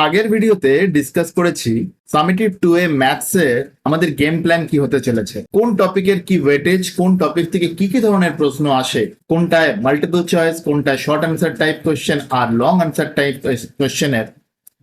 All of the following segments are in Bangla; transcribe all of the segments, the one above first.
আগের ভিডিওতে ডিসকাস করেছি সামেটিভ 2A ম্যাথসে আমাদের গেম প্ল্যান কি হতে চলেছে, কোন টপিকের কি ওয়েটেজ, কোন টপিক থেকে কি কি ধরনের প্রশ্ন আসে, কোনটায় মাল্টিপল চয়েস, কোনটায় শর্ট আনসার টাইপ কোয়েশ্চেন আর লং আনসার টাইপ কোয়েশ্চেনের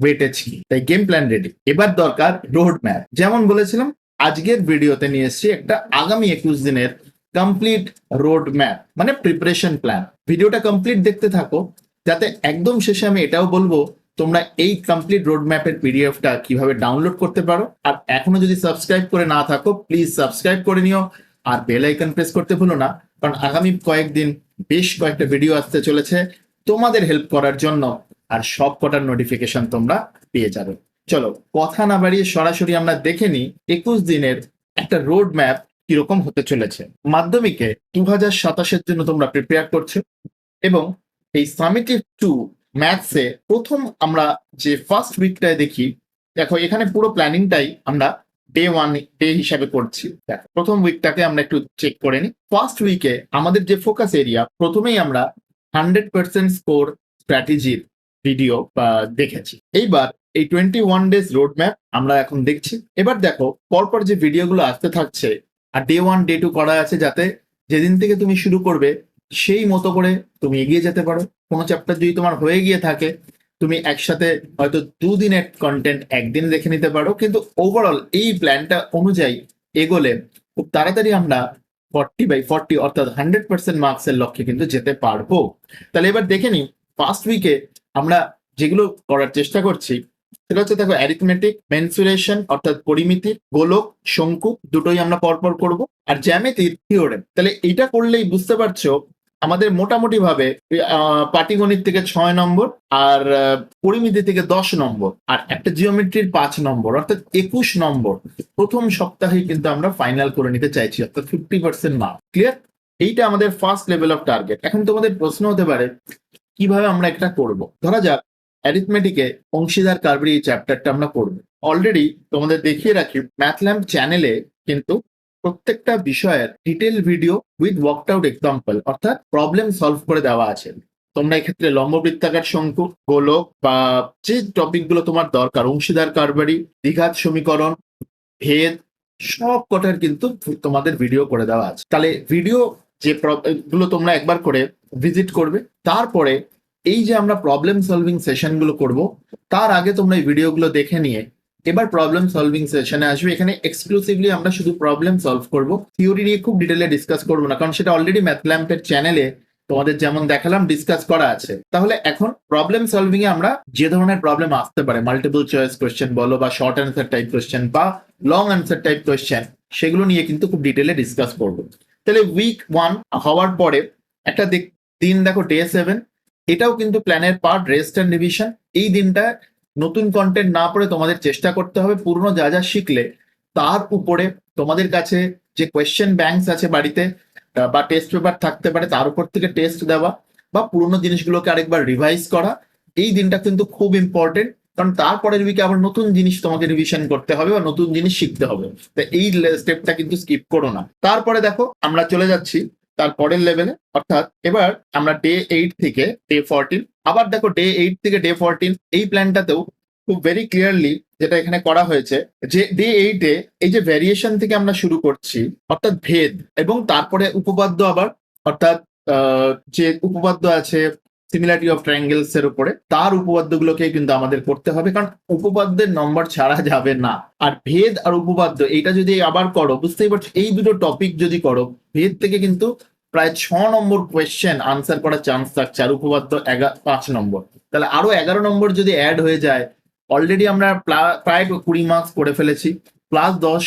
ওয়েটেজ কি। তাই গেম প্ল্যান রেডি, এবার দরকার রোড ম্যাপ। যেমন বলেছিলাম আজকের ভিডিওতে নিয়ে এসেছি একটা আগামী 21 দিনের কমপ্লিট রোড ম্যাপ, মানে প্রিপারেশন প্ল্যান। ভিডিওটা কমপ্লিট দেখতে থাকো, যাতে একদম শেষে আমি এটাও বলবো তোমরা এই কমপ্লিট রোড ম্যাপের পিডিএফটা কিভাবে ডাউনলোড করতে পারো। আর এখনো যদি সাবস্ক্রাইব করে না থাকো প্লিজ সাবস্ক্রাইব করে নিও, আর বেল আইকন প্রেস করতে ভুলো না, কারণ আগামী কয়েকদিন বেশ কয়েকটা ভিডিও আসতে চলেছে তোমাদের হেল্প করার জন্য, আর সব কটার নোটিফিকেশন তোমরা পেয়ে যাবে। চলো কথা না বাড়িয়ে সরাসরি আমরা দেখে নিই 21 দিনের একটা রোড ম্যাপ কিরকম হতে চলেছে। মাধ্যমিকে 2027-এর জন্য তোমরা প্রিপেয়ার করছো, এবং এই সামেটিভ 2 ম্যাথসে প্রথম আমরা যে ফার্স্ট উইকটায় দেখি, দেখো এখানে পুরো প্ল্যানিংটাই আমরা ডে হিসাবে করছি। দেখো প্রথম উইকটাকে আমরা একটু চেক করে নিই। ফার্স্ট উইকে আমাদের যে ফোকাস এরিয়া, প্রথমেই আমরা 100% স্কোর স্ট্র্যাটেজির ভিডিও দেখেছি। এইবার এই 21 ডেজ রোড ম্যাপ আমরা এখন দেখছি। এবার দেখো পরপর যে ভিডিওগুলো আসতে থাকছে, আর ডে 1 ডে 2 করা আছে, যাতে যেদিন থেকে তুমি শুরু করবে সেই মতো করে তুমি এগিয়ে যেতে পারো। কোনো চ্যাপ্টার যদি তোমার হয়ে গিয়ে থাকে, তুমি একসাথে হয়তো 2 দিনের কন্টেন্ট একদিন দেখে নিতে পারো, কিন্তু ওভারঅল এই প্ল্যানটা অনুযায়ী এগোলে খুব তাড়াতাড়ি আমরা 40/40 অর্থাৎ 100% মার্কসের লক্ষ্যে কিন্তু যেতে পারবো। তাহলে এবার দেখে নিই ফার্স্ট উইকে আমরা যেগুলো করার চেষ্টা করছি, সেটা হচ্ছে দেখো অ্যারিথমেটিক, মেনসুরেশন অর্থাৎ পরিমিতির, গোলক, শঙ্কু দুটোই আমরা পরপর করব, আর জ্যামিতির থিওরেম। তাহলে এটা করলেই বুঝতে পারছো আমাদের মোটামুটি ভাবে পাটিগণিত থেকে 6 নম্বর, আর পরিমিতি থেকে 10 নম্বর, আর একটা জিওমেট্রির 5 নম্বর, অর্থাৎ 21 নম্বর প্রথম সপ্তাহে কিন্তু আমরা ফাইনাল করে নিতে চাইছি, অর্থাৎ 50% মার্ক। ক্লিয়ার? এইটা আমাদের ফার্স্ট লেভেল অফ টার্গেট। এখন তোমাদের প্রশ্ন হতে পারে কিভাবে আমরা এটা করব। ধরা যাক অ্যারিথমেটিকে অংশীদার কার্ভের এই চ্যাপ্টারটা আমরা করব। অলরেডি তোমাদের দেখিয়ে রাখি ম্যাথল্যাম্প চ্যানেলে কিন্তু প্রত্যেকটা বিষয়ের detail video with worked out example অর্থাৎ প্রবলেম সলভ করে দেওয়া আছে। তোমরা এক্ষেত্রে লম্ববৃত্তাকার শঙ্কু, গোলক বা যে টপিকগুলো তোমার দরকার, অংশীদার কারবারি, দ্বিঘাত সমীকরণ, ভেদ, সব কটার কিন্তু তোমাদের ভিডিও করে দেওয়া আছে। তাহলে ভিডিও যে গুলো তোমরা একবার করে ভিজিট করবে, তারপরে এই যে আমরা প্রবলেম সলভিং সেশনগুলো করব, তার আগে তোমরা এই ভিডিওগুলো দেখে নিয়ে এবার প্রবলেম সলভিং সেশনে আসবে। এখানে এক্সক্লুসিভলি আমরা শুধু প্রবলেম সলভ করব, থিওরি নিয়ে খুব ডিটেলে ডিসকাস করবো না, কারণ সেটা অলরেডি ম্যাথল্যাম্পের চ্যানেলে তোমাদের যেমন দেখালাম ডিসকাস করা আছে। তাহলে এখন প্রবলেম সলভিং এ আমরা যে ধরনের প্রবলেম আসতে পারে, মাল্টিপল চয়েস কোয়েশ্চেন বলো বা শর্ট অ্যান্সার টাইপ কোয়েশ্চেন বা লং অ্যান্সার টাইপ কোয়েশ্চেন, সেগুলো নিয়ে কিন্তু খুব ডিটেলে ডিসকাস করবো। তাহলে উইক 1 হওয়ার পরে একটা দিন দেখো ডে 7, এটাও কিন্তু প্ল্যানের পার্ট, রেস্ট অ্যান্ড রিভিশন। এই দিনটা নতুন কন্টেন্ট না পড়ে তোমাদের চেষ্টা করতে হবে পুরনো যা যা শিখলে তার উপরে তোমাদের কাছে যে কোয়েশ্চেন ব্যাংকস আছে বাড়িতে বা টেস্ট পেপার থাকতে পারে, তার উপর থেকে টেস্ট দেওয়া বা পুরনো জিনিসগুলোকে আরেকবার রিভাইজ করা। এই দিনটা কিন্তু খুব ইম্পর্টেন্ট, কারণ তারপরের উইকে আবার নতুন জিনিস তোমাকে রিভিশন করতে হবে বা নতুন জিনিস শিখতে হবে। তো এই স্টেপটা কিন্তু স্কিপ করো না। তারপরে দেখো আমরা চলে যাচ্ছি তারপরের লেভেলে, অর্থাৎ এবার আমরা ডে 8 থেকে ডে 14। আবার দেখো ডে 8 থেকে ডে 14 এই প্ল্যানটাতেও খুব ভেরি ক্লিয়ারলি যেটা এখানে করা হয়েছে, যে ডে 8-এ এই যে ভ্যারিয়েশন থেকে আমরা শুরু করছি, অর্থাৎ ভেদ, এবং তারপরে উপপাদ্য আবার, অর্থাৎ যে উপপাদ্য আছে সিমিলারিটি অফ ট্রায়াঙ্গেলস এর উপরে, তার উপপাদ্যগুলোকে কিন্তু আমাদের করতে হবে, কারণ উপপাদ্যের নম্বর ছাড়া যাবে না। আর ভেদ আর উপপাদ্য এইটা যদি আবার করো, বুঝতেই পারছো এই দুটো টপিক যদি করো, ভেদ থেকে কিন্তু প্রায় 6 নম্বর কোয়েশ্চেন আনসার করার চান্স থাকছে, আর উপপাদ্য 5 নম্বর। তাহলে আরো 11 নম্বর যদি অ্যাড হয়ে যায়, অলরেডি আমরা প্রায় 20 মার্কস করে ফেলেছি, প্লাস 10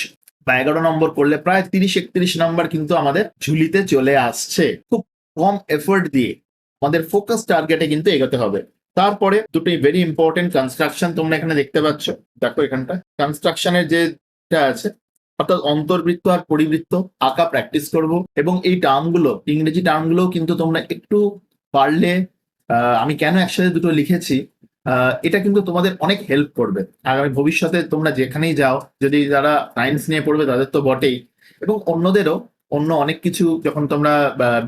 বা 11 নম্বর করলে প্রায় 30-31 নম্বর কিন্তু আমাদের ঝুলিতে চলে আসছে। খুব কম এফোর্ট দিয়ে আমাদের ফোকাস টার্গেটে কিন্তু এগোতে হবে। তারপরে দুটোই ভেরি ইম্পর্টেন্ট কনস্ট্রাকশন তোমরা এখানে দেখতে পাচ্ছ। দেখো এখানটা কনস্ট্রাকশনের যেটা আছে, অর্থাৎ অন্তর্বৃত্ত আর পরিবৃত্ত আঁকা প্র্যাকটিস করব, এবং এই টার্মগুলো, ইংরেজি টার্মগুলো কিন্তু তোমরা একটু পারলে, আমি কেন একসাথে দুটো লিখেছি, এটা কিন্তু তোমাদের অনেক হেল্প করবে আগামী ভবিষ্যতে। তোমরা যেখানেই যাও, যদি যারা সায়েন্স নিয়ে পড়বে তাদের তো বটেই, এবং অন্যদেরও অন্য অনেক কিছু যখন তোমরা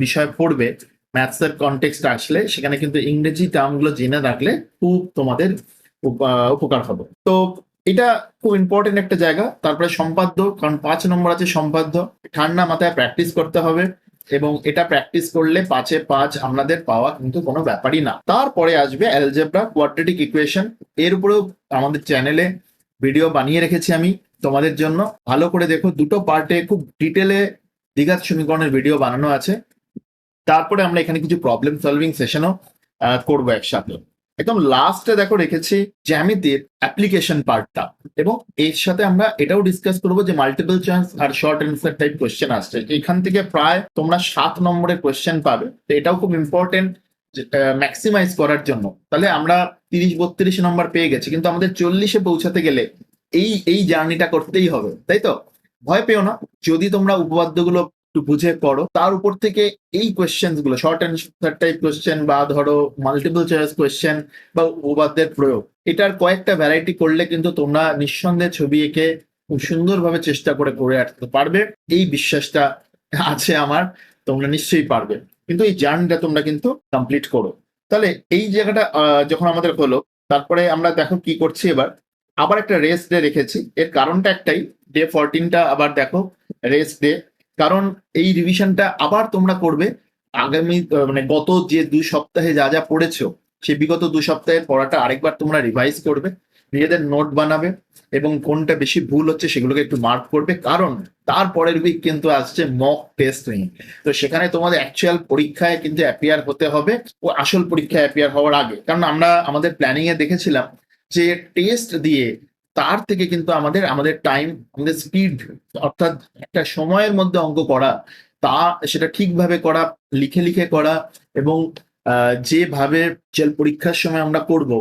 বিষয় পড়বে, ম্যাথসের কনটেক্সট আসলে সেখানে কিন্তু ইংরেজি টার্মগুলো জেনে রাখলে খুব তোমাদের উপকার হবে। তো এটা খুব ইম্পর্টেন্ট একটা জায়গা। তারপরে সম্পাদ্য, কারণ 5 নম্বর আছে সম্পাদ্য। ঠান্ডা মাথায় প্র্যাকটিস করতে হবে এবং এটা প্র্যাকটিস করলে 5-এ 5 আপনাদের পাওয়া কিন্তু কোনো ব্যাপারই না। তারপরে আসবে অ্যালজেব্রা, কোয়াড্রেটিক ইকুয়েশন। এর উপরেও আমাদের চ্যানেলে ভিডিও বানিয়ে রেখেছি আমি তোমাদের জন্য, ভালো করে দেখো। দুটো পার্টে খুব ডিটেলে দ্বিঘাত সমীকরণের ভিডিও বানানো আছে। তারপরে আমরা এখানে কিছু প্রবলেম সলভিং সেশনও করবো একসাথে। একদম লাস্টে দেখো রেখেছি জ্যামিতির অ্যাপ্লিকেশন পার্টটা, এবং এর সাথে আমরা এটাও ডিসকাস করবো যে মাল্টিপল চয়েস আর শর্ট অ্যান্সার টাইপ কোয়েশ্চেন আসছে। এখান থেকে প্রায় তোমরা 7 নম্বরের কোয়েশ্চেন পাবে। তো এটাও খুব ইম্পর্টেন্ট ম্যাক্সিমাইজ করার জন্য। তাহলে আমরা 30-32 নম্বর পেয়ে গেছি, কিন্তু আমাদের 40-এ পৌঁছাতে গেলে এই জার্নিটা করতেই হবে, তাই তো? ভয় পেও না, যদি তোমরা উপপাদ্যগুলো একটু বুঝে পড়ো, তার উপর থেকে এই কোয়েশ্চেন গুলো, শর্ট অ্যান্সার টাইপ কোয়েশ্চেন বা ধরো মাল্টিপল চয়েস কোয়েশ্চেন বা উপপাদ্যের প্রয়োগ, এটার কয়েকটা ভ্যারাইটি করলে কিন্তু তোমরা নিঃসন্দেহে ছবি এঁকে খুব সুন্দরভাবে চেষ্টা করে আসতে পারবে। এই বিশ্বাসটা আছে আমার, তোমরা নিশ্চয়ই পারবে। কিন্তু এই জার্নিটা তোমরা কিন্তু কমপ্লিট করো। তাহলে এই জায়গাটা যখন আমাদের হলো, তারপরে আমরা দেখো কি করছি এবার। আবার একটা রেস্ট ডে রেখেছি। এর কারণটা একটাই, ডে 14টা আবার দেখো রেস্ট ডে। কারণ এই রিভিশনটা আবার তোমরা করবে আগামী মানে গত যে 2 সপ্তাহে যা যা পড়েছো, সে বিগত 2 সপ্তাহের পড়াটা আরেকবার তোমরা রিভাইজ করবে, নিজেদের নোট বানাবে এবং কোনটা বেশি ভুল হচ্ছে সেগুলোকে একটু মার্ক করবে। কারণ তারপরের উইক কিন্তু আসছে মক টেস্ট নিয়ে। তো সেখানে তোমাদের অ্যাকচুয়াল পরীক্ষায় কিন্তু অ্যাপিয়ার হতে হবে ও আসল পরীক্ষায় অ্যাপিয়ার হওয়ার আগে। কারণ আমরা আমাদের প্ল্যানিং এ দেখেছিলাম যে টেস্ট দিয়ে তার থেকে কিন্তু আমাদের আমাদের টাইম, আমাদের স্পিড, অর্থাৎ একটা সময়ের মধ্যে অঙ্ক করা, তা সেটা ঠিকভাবে করা, লিখে লিখে করা, এবং যেভাবে পরীক্ষার সময় আমরা করব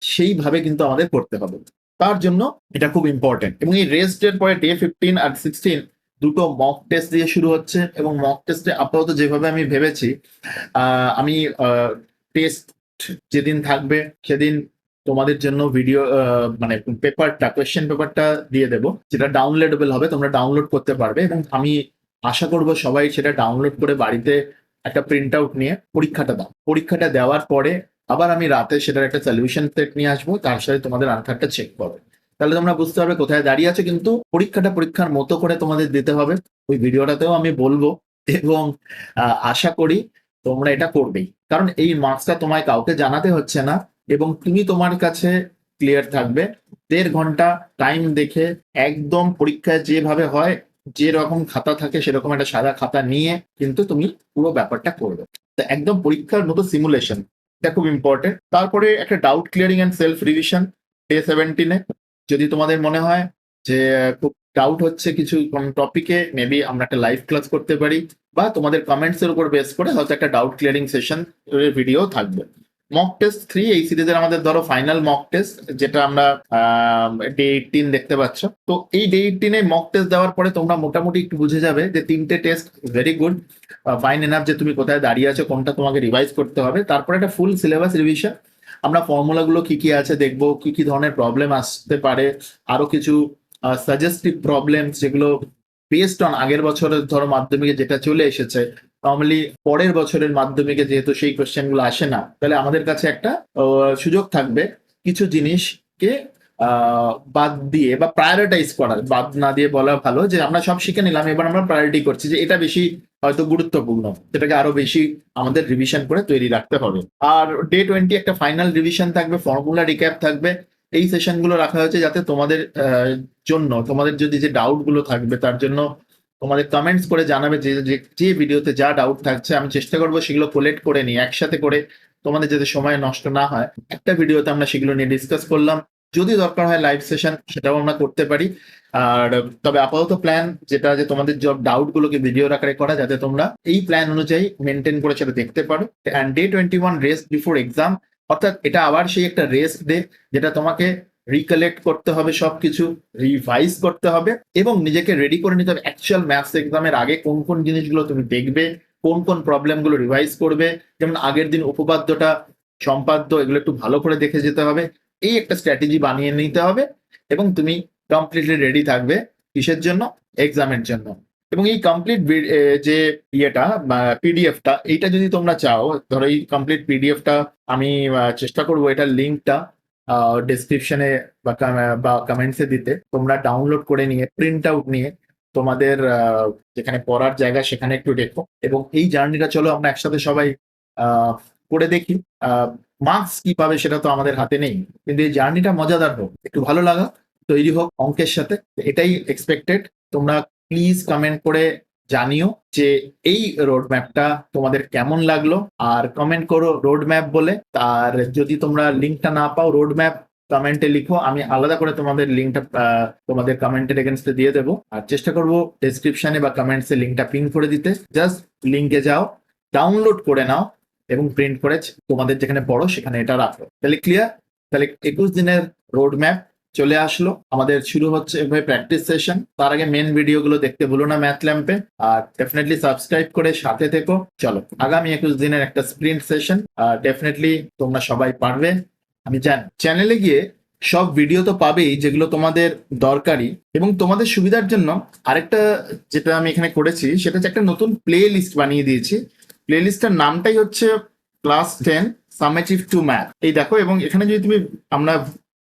সেইভাবে কিন্তু আমাদের করতে হবে। তার জন্য এটা খুব ইম্পর্টেন্ট। এবং এই রেস্টের পরে ডে 15 আর 16 দুটো মক টেস্ট দিয়ে শুরু হচ্ছে। এবং মক টেস্টে আপাতত যেভাবে আমি ভেবেছি, আমি টেস্ট যেদিন থাকবে সেদিন তোমাদের জন্য ভিডিও মানে পেপারটা, কোয়েশ্চেন পেপারটা দিয়ে দেবো, যেটা ডাউনলোডেবল হবে, তোমরা ডাউনলোড করতে পারবে। এবং আমি আশা করব সবাই সেটা ডাউনলোড করে বাড়িতে একটা প্রিন্ট আউট নিয়ে পরীক্ষাটা দাও। পরীক্ষাটা দেওয়ার পরে আবার আমি রাতে সেটার একটা সলিউশন সেট নিয়ে আসবো, তার সাথে তোমাদের আনসারটা চেক করবে। তাহলে তোমরা বুঝতে পারবে কোথায় দাঁড়িয়ে আছে। কিন্তু পরীক্ষাটা পরীক্ষার মতো করে তোমাদের দিতে হবে, ওই ভিডিওটাতেও আমি বলবো। এবং আশা করি তোমরা এটা করবেই, কারণ এই মার্কসটা তোমায় কাউকে জানাতে হচ্ছে না এবং তুমি তোমার কাছে ক্লিয়ার থাকবে। 1.5 ঘন্টা টাইম দেখে একদম পরীক্ষায় যেভাবে হয়, যেরকম খাতা থাকে সেরকম একটা সাদা খাতা নিয়ে কিন্তু তুমি পুরো ব্যাপারটা করবে। তো একদম পরীক্ষার মতো সিমুলেশন, এটা খুব ইম্পর্টেন্ট। তারপরে একটা doubt clearing and self revision day 17-এ। যদি তোমাদের মনে হয় যে খুব ডাউট হচ্ছে কিছু কোন টপিকে, মেবি আমরা একটা লাইভ ক্লাস করতে পারি, বা তোমাদের কমেন্টস এর উপর বেস করে হয়তো একটা ডাউট ক্লিয়ারিং সেশন ভিডিও থাকবে। মক টেস্ট 3 এই সিরিজের আমাদের ধরো ফাইনাল মক টেস্ট, যেটা আমরা ডে 18 দেখতে পাচ্ছ। তো এই ডে 18-এ মক টেস্ট দেওয়ার পরে তোমরা মোটামুটি একটু বুঝে যাবে যে 3টে test very good, fine enough, যে তুমি কোথায় দাঁড়িয়ে আছো, কোনটা তোমাকে রিভাইজ করতে হবে। তারপরে একটা ফুল সিলেবাস রিভিশন, আমরা ফর্মুলাগুলো কি কি আছে দেখবো, কি কি ধরনের প্রবলেম আসতে পারে, আরো কিছু সাজেস্টিভ প্রবলেম যেগুলো বেসড অন আগের বছরের ধরো মাধ্যমিকে যেটা চলে এসেছে। নর্মালি পরের বছরের মাধ্যমিকে যেহেতু সেই কোয়েশ্চেন গুলো আসে না, তাহলে আমাদের কাছে একটা সুযোগ থাকবে কিছু জিনিসকে বাদ দিয়ে বা প্রায়োরিটাইজ করার, বাদ না দিয়ে বলা ভালো যে আমরা সব শিখে নিলাম, এবার আমরা প্রায়োরিটি করছি যে এটা বেশি হয়তো গুরুত্বপূর্ণ, সেটাকে আরো বেশি আমাদের রিভিশন করে তৈরি রাখতে হবে। আর ডে 20 একটা ফাইনাল রিভিশন থাকবে, ফর্মুলা রিক্যাপ থাকবে। এই সেশন গুলো রাখা হয়েছে যাতে তোমাদের জন্য, তোমাদের যদি যে ডাউট গুলো থাকবে তার জন্য তোমাদের কমেন্টস করে জানাবে যে যে ভিডিওতে যা ডাউট থাকছে। আমি চেষ্টা করবো সেগুলো কোলেক্ট করে নিই একসাথে করে, তোমাদের যাতে সময় নষ্ট না হয়। একটা ভিডিওতে আমরা সেগুলো নিয়ে ডিসকাস করলাম, যদি দরকার হয় লাইভ সেশন সেটাও আমরা করতে পারি। আর তবে আপাতত প্ল্যান যেটা, যে তোমাদের সব ডাউট গুলোকে ভিডিও আকারে করা, যাতে তোমরা এই প্ল্যান অনুযায়ী মেনটেন করে সেটা দেখতে পারো। And day 21 rest before exam, অর্থাৎ এটা আবার সেই একটা রেস্ট ডে যেটা তোমাকে রিকালেক্ট করতে হবে, সবকিছু রিভাইজ করতে হবে এবং নিজেকে রেডি করে নিতে হবে অ্যাকচুয়াল ম্যাথস এক্সামের আগে কোন কোন জিনিসগুলো তুমি দেখবে, কোন কোন প্রবলেম গুলো রিভাইজ করবে। যেমন আগের দিন উপপাদ্যটা, সম্পাদ্য, এগুলো একটু ভালো করে দেখে যেতে হবে। এই একটা স্ট্র্যাটেজি বানিয়ে নিতে হবে এবং তুমি কমপ্লিটলি রেডি থাকবে কিসের জন্য, এক্সামের জন্য। এবং এই কমপ্লিট যে ইয়েটা পিডিএফটা, এইটা যদি তোমরা চাও, ধরো এই কমপ্লিট পিডিএফটা আমি চেষ্টা করবো এটার লিঙ্কটা ডেসক্রিপশনে বা কমেন্টসে দিতে, তোমরা ডাউনলোড করে নিয়ে প্রিন্ট আউট নিয়ে তোমাদের যেখানে পড়ার জায়গা সেখানে একটু দেখো, এবং এই জার্নিটা চলো আমরা একসাথে সবাই করে দেখি। মার্কস কি পাবে সেটা তো আমাদের হাতে নেই, কিন্তু এই জার্নিটা মজাদার হোক, একটু ভালো লাগা তৈরি হোক অঙ্কের সাথে, এটাই এক্সপেক্টেড। তোমরা প্লিজ কমেন্ট করে জানিও যে এই রোড ম্যাপটা তোমাদের কেমন লাগলো, আর কমেন্ট করো রোড ম্যাপ বলে। আর যদি তোমরা লিঙ্কটা না পাও, রোড ম্যাপ কমেন্টে লিখো, আমি আলাদা করে তোমাদের লিঙ্কটা তোমাদের কমেন্টের এগেনস্টে দিয়ে দেবো। আর চেষ্টা করবো ডেসক্রিপশনে বা কমেন্টসে লিঙ্কটা পিন করে দিতে। জাস্ট লিঙ্কে যাও, ডাউনলোড করে নাও এবং প্রিন্ট করে তোমাদের যেখানে পড়ো সেখানে এটা রাখো। তাহলে ক্লিয়ার? তাহলে 21 দিনের রোড ম্যাপ চলে আসলো, আমাদের শুরু হচ্ছে এভাবে প্র্যাকটিস সেশন। তার আগে মেন ভিডিওগুলো দেখতে ভুলো না ম্যাথ ল্যাম্পে, আর ডেফিনেটলি সাবস্ক্রাইব করে সাথে থেকো। চলো, আগামী 21 দিনের একটা স্প্রিন্ট সেশন, ডেফিনেটলি তোমরা সবাই পারবে আমি জানি। চ্যানেলে গিয়ে সব ভিডিও তো পাবেই যেগুলো তোমাদের দরকারি, এবং তোমাদের সুবিধার জন্য আরেকটা যেটা আমি এখানে করেছি সেটা হচ্ছে একটা নতুন প্লে লিস্ট বানিয়ে দিয়েছি। প্লে লিস্টটার নামটাই হচ্ছে ক্লাস 10 সামেটিভ টু ম্যাথ। এই দেখো, এবং এখানে যদি তুমি আমরা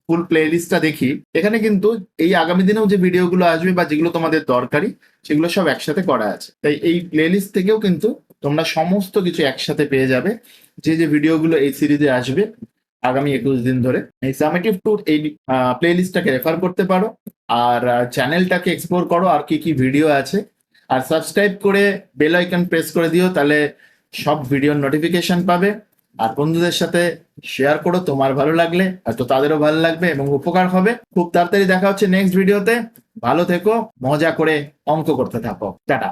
ফুল প্লে লিস্টটা দেখি, এখানে কিন্তু এই আগামী দিনেও যে ভিডিওগুলো আসবে বা যেগুলো তোমাদের দরকারি সেগুলো সব একসাথে করা আছে। তাই এই প্লে লিস্ট থেকেও কিন্তু তোমরা সমস্ত কিছু একসাথে পেয়ে যাবে, যে যে ভিডিওগুলো এই সিরিজে আসবে আগামী 21 দিন ধরে। এই সামেটিভ টুর এই প্লে লিস্টটাকে রেফার করতে পারো, আর চ্যানেলটাকে এক্সপ্লোর করো আর কি কি ভিডিও আছে, আর সাবস্ক্রাইব করে বেল আইকন প্রেস করে দিও, তাহলে সব ভিডিওর নোটিফিকেশন পাবে। আর বন্ধুদের সাথে শেয়ার করো, তোমার ভালো লাগলে হয়তো তাদেরও ভালো লাগবে এবং উপকার হবে। খুব তাড়াতাড়ি দেখা হচ্ছে নেক্সট ভিডিওতে। ভালো থেকো, মজা করে অঙ্ক করতে থাকো। টাটা।